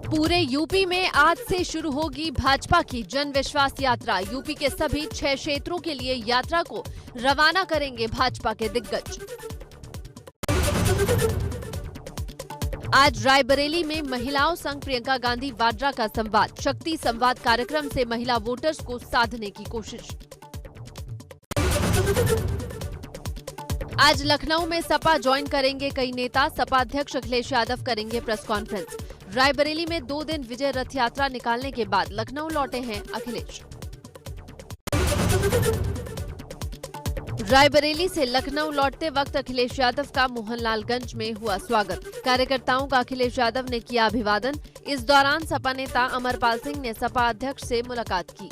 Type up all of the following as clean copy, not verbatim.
पूरे यूपी में आज से शुरू होगी भाजपा की जन विश्वास यात्रा। यूपी के सभी 6 क्षेत्रों के लिए यात्रा को रवाना करेंगे भाजपा के दिग्गज। आज रायबरेली में महिलाओं संग प्रियंका गांधी वाड्रा का संवाद। शक्ति संवाद कार्यक्रम से महिला वोटर्स को साधने की कोशिश। आज लखनऊ में सपा ज्वाइन करेंगे कई नेता। सपा अध्यक्ष अखिलेश यादव करेंगे प्रेस कॉन्फ्रेंस। रायबरेली में 2 दिन विजय रथ यात्रा निकालने के बाद लखनऊ लौटे हैं अखिलेश। रायबरेली से लखनऊ लौटते वक्त अखिलेश यादव का मोहनलालगंज में हुआ स्वागत। कार्यकर्ताओं का अखिलेश यादव ने किया अभिवादन। इस दौरान सपा नेता अमरपाल सिंह ने सपा अध्यक्ष से मुलाकात की।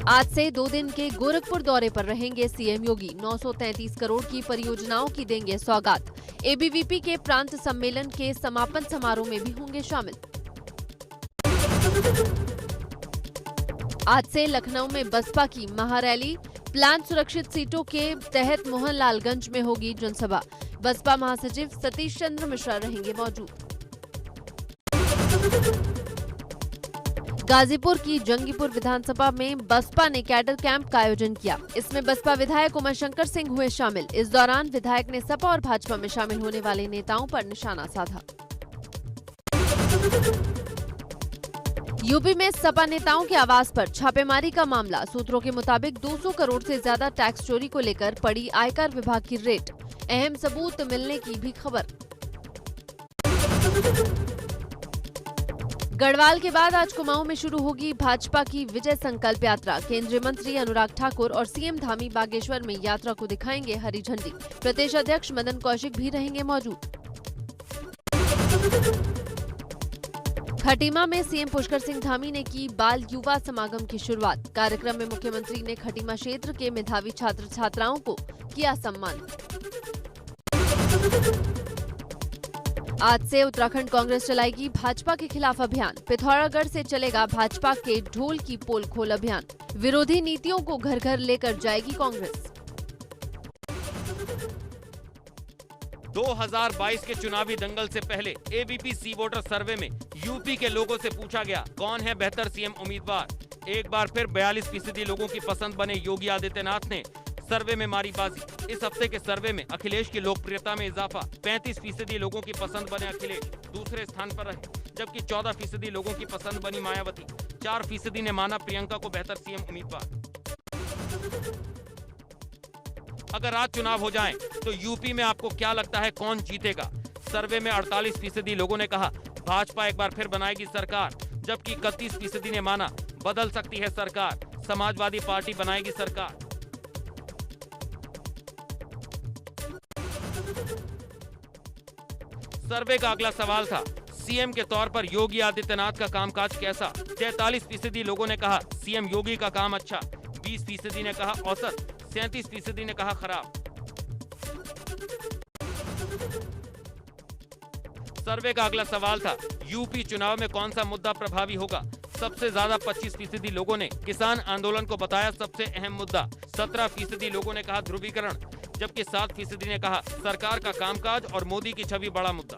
आज से 2 दिन के गोरखपुर दौरे पर रहेंगे सीएम योगी। 933 करोड़ की परियोजनाओं की देंगे सौगात। एबीवीपी के प्रांत सम्मेलन के समापन समारोह में भी होंगे शामिल। आज से लखनऊ में बसपा की महारैली। प्लान सुरक्षित सीटों के तहत मोहनलालगंज में होगी जनसभा। बसपा महासचिव सतीश चंद्र मिश्रा रहेंगे मौजूद। गाजीपुर की जंगीपुर विधानसभा में बसपा ने कैडर कैंप का आयोजन किया। इसमें बसपा विधायक उमाशंकर सिंह हुए शामिल। इस दौरान विधायक ने सपा और भाजपा में शामिल होने वाले नेताओं पर निशाना साधा। यूपी में सपा नेताओं के आवास पर छापेमारी का मामला। सूत्रों के मुताबिक 200 करोड़ से ज्यादा टैक्स चोरी को लेकर पड़ी आयकर विभाग की रेड। अहम सबूत मिलने की भी खबर। गढ़वाल के बाद आज कुमाऊं में शुरू होगी भाजपा की विजय संकल्प यात्रा। केंद्रीय मंत्री अनुराग ठाकुर और सीएम धामी बागेश्वर में यात्रा को दिखाएंगे हरी झंडी। प्रदेश अध्यक्ष मदन कौशिक भी रहेंगे मौजूद। खटीमा में सीएम पुष्कर सिंह धामी ने की बाल युवा समागम की शुरुआत। कार्यक्रम में मुख्यमंत्री ने खटीमा क्षेत्र के मेधावी छात्र छात्राओं को किया सम्मान। आज से उत्तराखंड कांग्रेस चलाएगी भाजपा के खिलाफ अभियान। पिथौरागढ़ से चलेगा भाजपा के ढोल की पोल खोल अभियान। विरोधी नीतियों को घर घर लेकर जाएगी कांग्रेस। 2022 के चुनावी दंगल से पहले एबीपी सी वोटर सर्वे में यूपी के लोगों से पूछा गया कौन है बेहतर सीएम उम्मीदवार। एक बार फिर 42% लोगों की पसंद बने योगी आदित्यनाथ ने सर्वे में मारी बाजी। इस हफ्ते के सर्वे में अखिलेश की लोकप्रियता में इजाफा। 35% लोगों की पसंद बने अखिलेश, दूसरे स्थान पर रहे, जबकि 14% लोगों की पसंद बनी मायावती। 4% ने माना प्रियंका को बेहतर सीएम उम्मीदवार। अगर आज चुनाव हो जाएं, तो यूपी में आपको क्या लगता है कौन जीतेगा? सर्वे में 48% लोगों ने कहा भाजपा एक बार फिर बनाएगी सरकार, जबकि 31% ने माना बदल सकती है सरकार, समाजवादी पार्टी बनाएगी सरकार। सर्वे का अगला सवाल था सीएम के तौर पर योगी आदित्यनाथ का कामकाज कैसा? 43% लोगों ने कहा सीएम योगी का काम अच्छा, 20% ने कहा औसत, 37% ने कहा खराब। सर्वे का अगला सवाल था यूपी चुनाव में कौन सा मुद्दा प्रभावी होगा? सबसे ज्यादा 25% लोगों ने किसान आंदोलन को बताया सबसे अहम मुद्दा। 17% लोगों ने कहा ध्रुवीकरण, जबकि 7% ने कहा सरकार का कामकाज और मोदी की छवि बड़ा मुद्दा।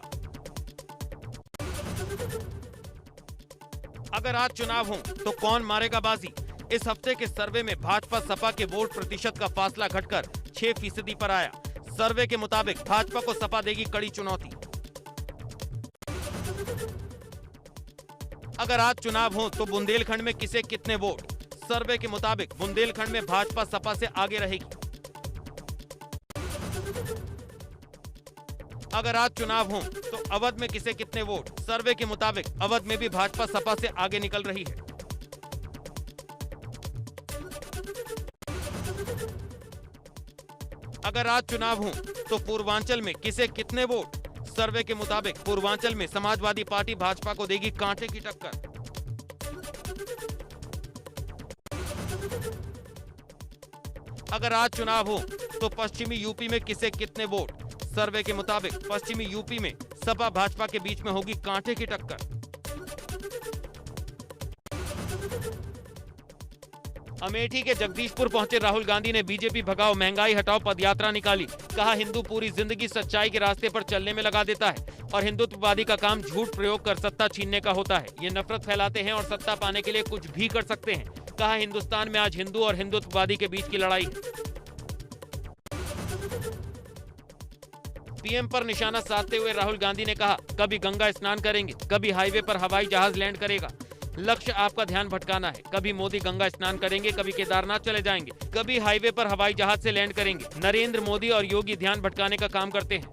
अगर आज चुनाव हो तो कौन मारेगा बाजी? इस हफ्ते के सर्वे में भाजपा सपा के वोट प्रतिशत का फासला घटकर 6% पर आया। सर्वे के मुताबिक भाजपा को सपा देगी कड़ी चुनौती। अगर आज चुनाव हो तो बुंदेलखंड में किसे कितने वोट? सर्वे के मुताबिक बुंदेलखंड में भाजपा सपा से आगे रहेगी। अगर आज चुनाव हो तो अवध में किसे कितने वोट? सर्वे के मुताबिक अवध में भी भाजपा सपा से आगे निकल रही है। अगर आज चुनाव हो तो पूर्वांचल में किसे कितने वोट? सर्वे के मुताबिक पूर्वांचल में समाजवादी पार्टी भाजपा को देगी कांटे की टक्कर। अगर आज चुनाव हो तो पश्चिमी यूपी में किसे कितने वोट? सर्वे के मुताबिक पश्चिमी यूपी में सपा भाजपा के बीच में होगी कांटे की टक्कर। अमेठी के जगदीशपुर पहुंचे राहुल गांधी ने बीजेपी भगाओ महंगाई हटाओ पदयात्रा निकाली। कहा हिंदू पूरी जिंदगी सच्चाई के रास्ते पर चलने में लगा देता है और हिंदुत्ववादी का काम झूठ प्रयोग कर सत्ता छीनने का होता है। ये नफरत फैलाते हैं और सत्ता पाने के लिए कुछ भी कर सकते हैं। कहा हिंदुस्तान में आज हिंदू और हिंदुत्ववादी के बीच की लड़ाई है। पीएम पर निशाना साधते हुए राहुल गांधी ने कहा कभी गंगा स्नान करेंगे, कभी हाईवे पर हवाई जहाज लैंड करेगा। लक्ष्य आपका ध्यान भटकाना है। कभी मोदी गंगा स्नान करेंगे, कभी केदारनाथ चले जाएंगे, कभी हाईवे पर हवाई जहाज से लैंड करेंगे। नरेंद्र मोदी और योगी ध्यान भटकाने का काम करते हैं।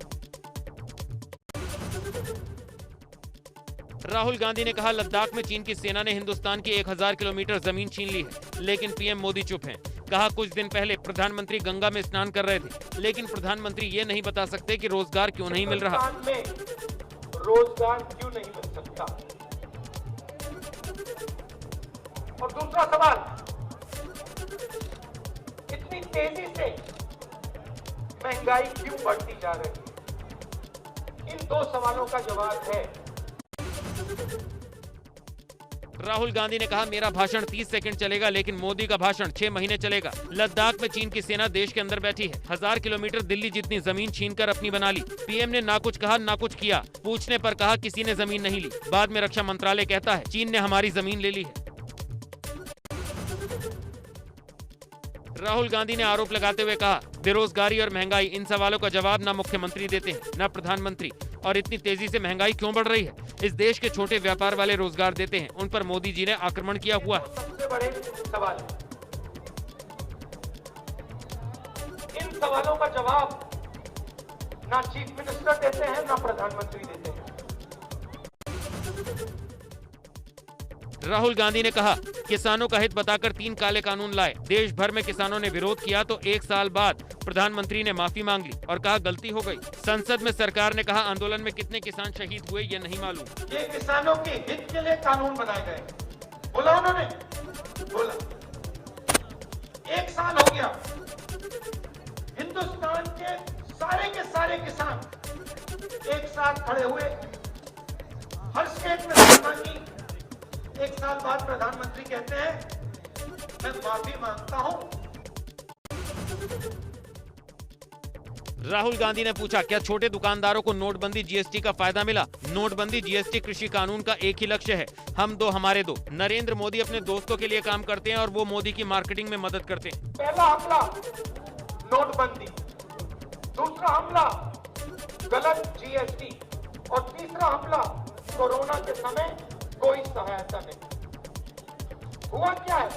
राहुल गांधी ने कहा लद्दाख में चीन की सेना ने हिंदुस्तान की 1000 किलोमीटर जमीन छीन ली है, लेकिन पीएम मोदी चुप हैं। कहा कुछ दिन पहले प्रधानमंत्री गंगा में स्नान कर रहे थे, लेकिन प्रधानमंत्री ये नहीं बता सकते कि रोजगार क्यों नहीं मिल रहा। में रोजगार क्यों नहीं मिल सकता? और दूसरा सवाल, इतनी तेजी से महंगाई क्यों बढ़ती जा रही है? इन दो सवालों का जवाब है। राहुल गांधी ने कहा मेरा भाषण 30 सेकंड चलेगा, लेकिन मोदी का भाषण 6 महीने चलेगा। लद्दाख में चीन की सेना देश के अंदर बैठी है। 1000 किलोमीटर दिल्ली जितनी जमीन छीनकर अपनी बना ली। पीएम ने ना कुछ कहा ना कुछ किया। पूछने पर कहा किसी ने जमीन नहीं ली। बाद में रक्षा मंत्रालय कहता है चीन ने हमारी जमीन ले ली है। राहुल गांधी ने आरोप लगाते हुए कहा बेरोजगारी और महंगाई, इन सवालों का जवाब ना मुख्यमंत्री देते हैं ना प्रधानमंत्री। और इतनी तेजी से महंगाई क्यों बढ़ रही है? इस देश के छोटे व्यापार वाले रोजगार देते हैं, उन पर मोदी जी ने आक्रमण किया हुआ है। सबसे बड़े सवाल, इन सवालों का जवाब ना चीफ मिनिस्टर देते हैं ना प्रधानमंत्री देते हैं। राहुल गांधी ने कहा किसानों का हित बताकर 3 काले कानून लाए। देश भर में किसानों ने विरोध किया तो 1 साल बाद प्रधानमंत्री ने माफी मांग ली और कहा गलती हो गई। संसद में सरकार ने कहा आंदोलन में कितने किसान शहीद हुए ये नहीं मालूम। ये किसानों के हित के लिए कानून बनाए गए, बोला उन्होंने, बोला। 1 साल हो गया, हिंदुस्तान के सारे किसान एक साथ खड़े हुए, हर स्टेट में धरना की। 1 साल बाद प्रधानमंत्री कहते हैं मैं माफी मांगता हूं। राहुल गांधी ने पूछा क्या छोटे दुकानदारों को नोटबंदी जीएसटी का फायदा मिला? नोटबंदी जीएसटी कृषि कानून का एक ही लक्ष्य है, हम दो हमारे दो। नरेंद्र मोदी अपने दोस्तों के लिए काम करते हैं और वो मोदी की मार्केटिंग में मदद करते हैं। पहला हमला नोटबंदी, दूसरा हमला गलत जीएसटी और तीसरा हमला कोरोना के समय कोई सहायता नहीं। हुआ क्या है?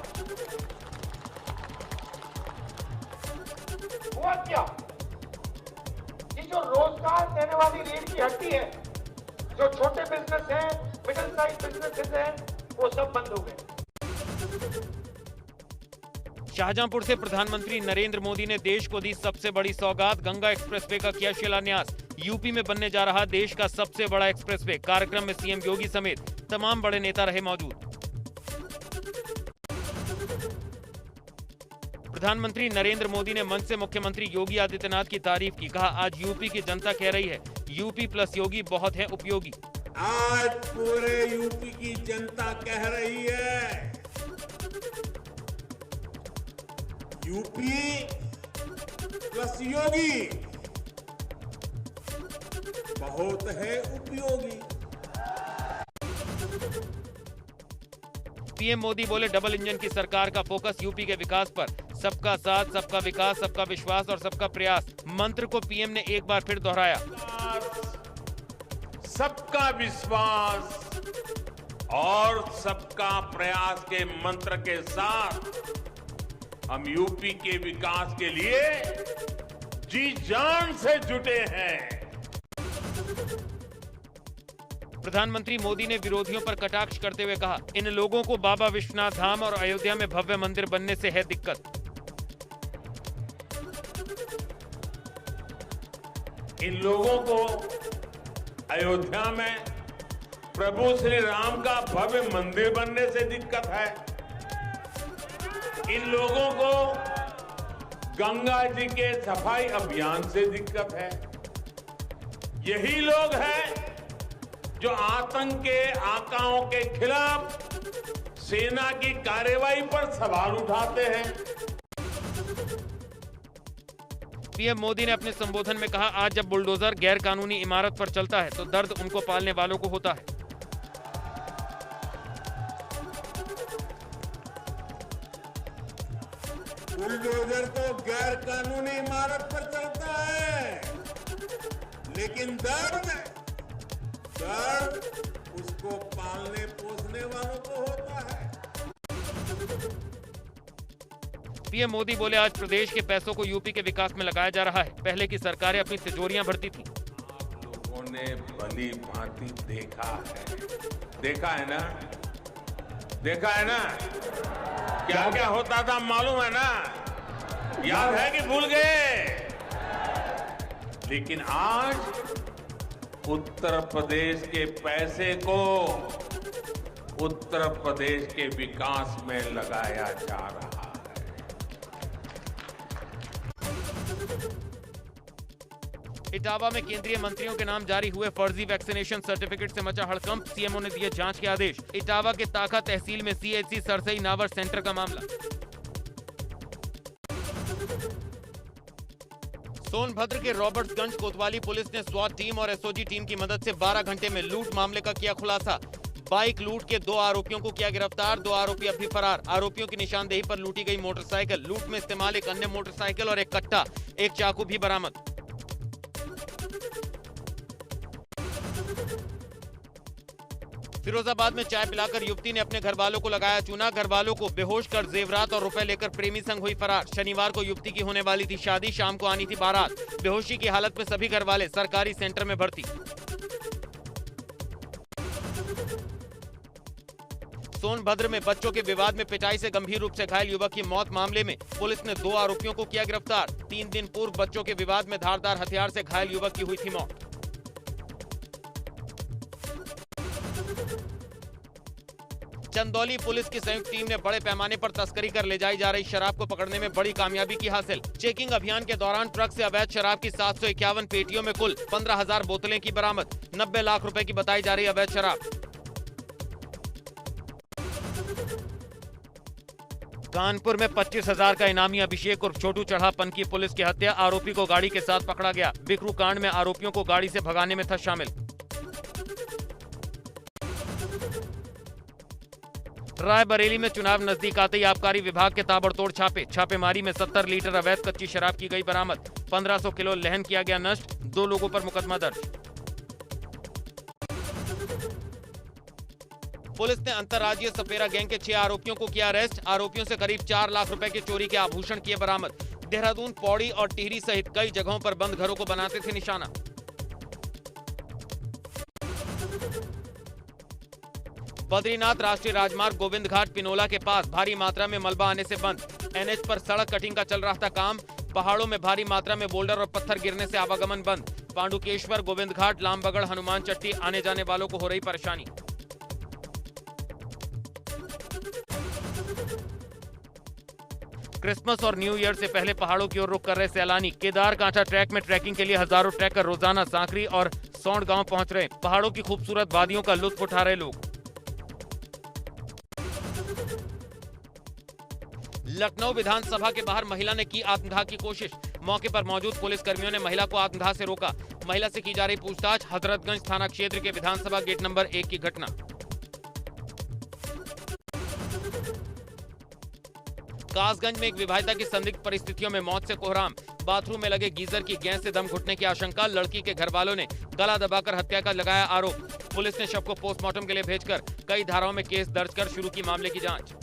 हुआ क्या कि जो रोजगार देने वाली रीढ़ की हड्डी है, जो छोटे बिजनेस हैं, मिडिल साइज बिजनेसेस हैं, वो सब बंद हो गए। शाहजहांपुर से प्रधानमंत्री नरेंद्र मोदी ने देश को दी सबसे बड़ी सौगात, गंगा एक्सप्रेसवे का किया शिलान्यास। यूपी में बनने जा रहा देश का सबसे बड़ा एक्सप्रेसवे। कार्यक्रम में सीएम योगी समेत तमाम बड़े नेता रहे मौजूद। प्रधानमंत्री नरेंद्र मोदी ने मंच से मुख्यमंत्री योगी आदित्यनाथ की तारीफ की। कहा आज यूपी की जनता कह रही है यूपी प्लस योगी बहुत है उपयोगी। आज पूरे यूपी की जनता कह रही है यूपी प्लस योगी बहुत है उपयोगी। पीएम मोदी बोले डबल इंजन की सरकार का फोकस यूपी के विकास पर। सबका साथ, सबका विकास, सबका विश्वास और सबका प्रयास मंत्र को पीएम ने एक बार फिर दोहराया। सबका विश्वास और सबका प्रयास के मंत्र के साथ हम यूपी के विकास के लिए जी जान से जुटे हैं। प्रधानमंत्री मोदी ने विरोधियों पर कटाक्ष करते हुए कहा इन लोगों को बाबा विश्वनाथ धाम और अयोध्या में भव्य मंदिर बनने से है दिक्कत। इन लोगों को अयोध्या में प्रभु श्री राम का भव्य मंदिर बनने से दिक्कत है। इन लोगों को गंगा जी के सफाई अभियान से दिक्कत है। यही लोग हैं जो आतंक के आकाओं के खिलाफ सेना की कार्रवाई पर सवाल उठाते हैं। पीएम मोदी ने अपने संबोधन में कहा, आज जब बुलडोजर गैर कानूनी इमारत पर चलता है तो दर्द उनको पालने वालों को होता है। बुलडोजर तो गैर कानूनी इमारत पर चलता है, लेकिन दर्द उसको पालने पोसने वालों को होता है। पीएम मोदी बोले, आज प्रदेश के पैसों को यूपी के विकास में लगाया जा रहा है। पहले की सरकारें अपनी तिजोरियां भरती थी। आप लोगों ने भली भांति देखा है ना, देखा है ना क्या क्या होता था, मालूम है ना, याद है कि भूल गए। लेकिन आज उत्तर प्रदेश के पैसे को उत्तर प्रदेश के विकास में लगाया जा रहा है। इटावा में केंद्रीय मंत्रियों के नाम जारी हुए फर्जी वैक्सीनेशन सर्टिफिकेट से मचा हड़कंप। सीएमओ ने दिए जांच के आदेश। इटावा के ताका तहसील में सीएचसी सरसई नावर सेंटर का मामला। सोनभद्र के रॉबर्ट्सगंज कोतवाली पुलिस ने स्वाट टीम और एसओजी टीम की मदद से 12 घंटे में लूट मामले का किया खुलासा। बाइक लूट के 2 आरोपियों को किया गिरफ्तार। 2 आरोपी अब भी फरार। आरोपियों की निशानदेही पर लूटी गई मोटरसाइकिल, लूट में इस्तेमाल एक अन्य मोटरसाइकिल और एक कट्टा, एक चाकू भी बरामद। फिरोजाबाद में चाय पिलाकर युवती ने अपने घरवालों को लगाया चूना। घरवालों को बेहोश कर जेवरात और रुपए लेकर प्रेमी संग हुई फरार। शनिवार को युवती की होने वाली थी शादी, शाम को आनी थी बारात। बेहोशी की हालत में सभी घरवाले सरकारी सेंटर में भर्ती। सोनभद्र में बच्चों के विवाद में पिटाई से गंभीर रूप से घायल युवक की मौत मामले में पुलिस ने 2 आरोपियों को किया गिरफ्तार। 3 दिन पूर्व बच्चों के विवाद में धारदार हथियार से घायल युवक की हुई थी मौत। चंदौली पुलिस की संयुक्त टीम ने बड़े पैमाने पर तस्करी कर ले जाई जा रही शराब को पकड़ने में बड़ी कामयाबी की हासिल। चेकिंग अभियान के दौरान ट्रक से अवैध शराब की 751 पेटियों में कुल 15,000 बोतलें की बरामद। 90 लाख रुपए की बताई जा रही अवैध शराब। कानपुर में 25,000 का इनामी अभिषेक उर्फ छोटू चढ़ापन की पुलिस की हत्या। आरोपी को गाड़ी के साथ पकड़ा गया। बिकरू कांड में आरोपियों को गाड़ी से भगाने में था शामिल। रायबरेली में चुनाव नजदीक आते ही आबकारी विभाग के ताबड़तोड़ छापे। छापेमारी में 70 लीटर अवैध कच्ची शराब की गई बरामद। 1500 किलो लहन किया गया नष्ट। 2 लोगों पर मुकदमा दर्ज। पुलिस ने अंतर्राज्यीय सपेरा गैंग के 6 आरोपियों को किया अरेस्ट। आरोपियों से करीब 4 लाख रुपए की चोरी के आभूषण किए बरामद। देहरादून, पौड़ी और टिहरी सहित कई जगहों पर बंद घरों को बनाते थे निशाना। बद्रीनाथ राष्ट्रीय राजमार्ग गोविंद घाट पिनोला के पास भारी मात्रा में मलबा आने से बंद। एनएच पर सड़क कटिंग का चल रहा था काम। पहाड़ों में भारी मात्रा में बोल्डर और पत्थर गिरने से आवागमन बंद। पांडुकेश्वर, गोविंद घाट, लामबगड़, हनुमान चट्टी आने जाने वालों को हो रही परेशानी। क्रिसमस और न्यू ईयर से पहले पहाड़ों की ओर रुख कर रहे सैलानी। केदार कांठा ट्रैक में ट्रैकिंग के लिए हजारों ट्रैकर रोजाना सांकरी और सौंड गांव पहुंच रहे। पहाड़ों की खूबसूरत वादियों का लुत्फ उठा रहे लोग। लखनऊ विधानसभा के बाहर महिला ने की आत्मदाह की कोशिश। मौके पर मौजूद पुलिस कर्मियों ने महिला को आत्मदाह से रोका। महिला से की जा रही पूछताछ। हजरतगंज थाना क्षेत्र के विधानसभा गेट नंबर 1 की घटना। कासगंज में एक विवाहिता की संदिग्ध परिस्थितियों में मौत से कोहराम। बाथरूम में लगे गीजर की गैस से दम घुटने की आशंका। लड़की के घर वालों ने गला दबाकर हत्या का लगाया आरोप। पुलिस ने शव को पोस्टमार्टम के लिए भेजकर कई धाराओं में केस दर्ज कर शुरू की मामले की जांच।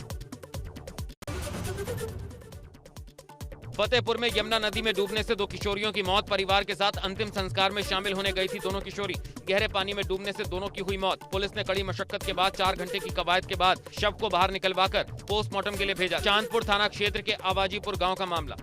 फतेहपुर में यमुना नदी में डूबने से 2 किशोरियों की मौत। परिवार के साथ अंतिम संस्कार में शामिल होने गई थी दोनों किशोरी। गहरे पानी में डूबने से दोनों की हुई मौत। पुलिस ने कड़ी मशक्कत के बाद 4 घंटे की कवायद के बाद शव को बाहर निकलवाकर पोस्टमार्टम के लिए भेजा। चांदपुर थाना क्षेत्र के आवाजीपुर गांव का मामला।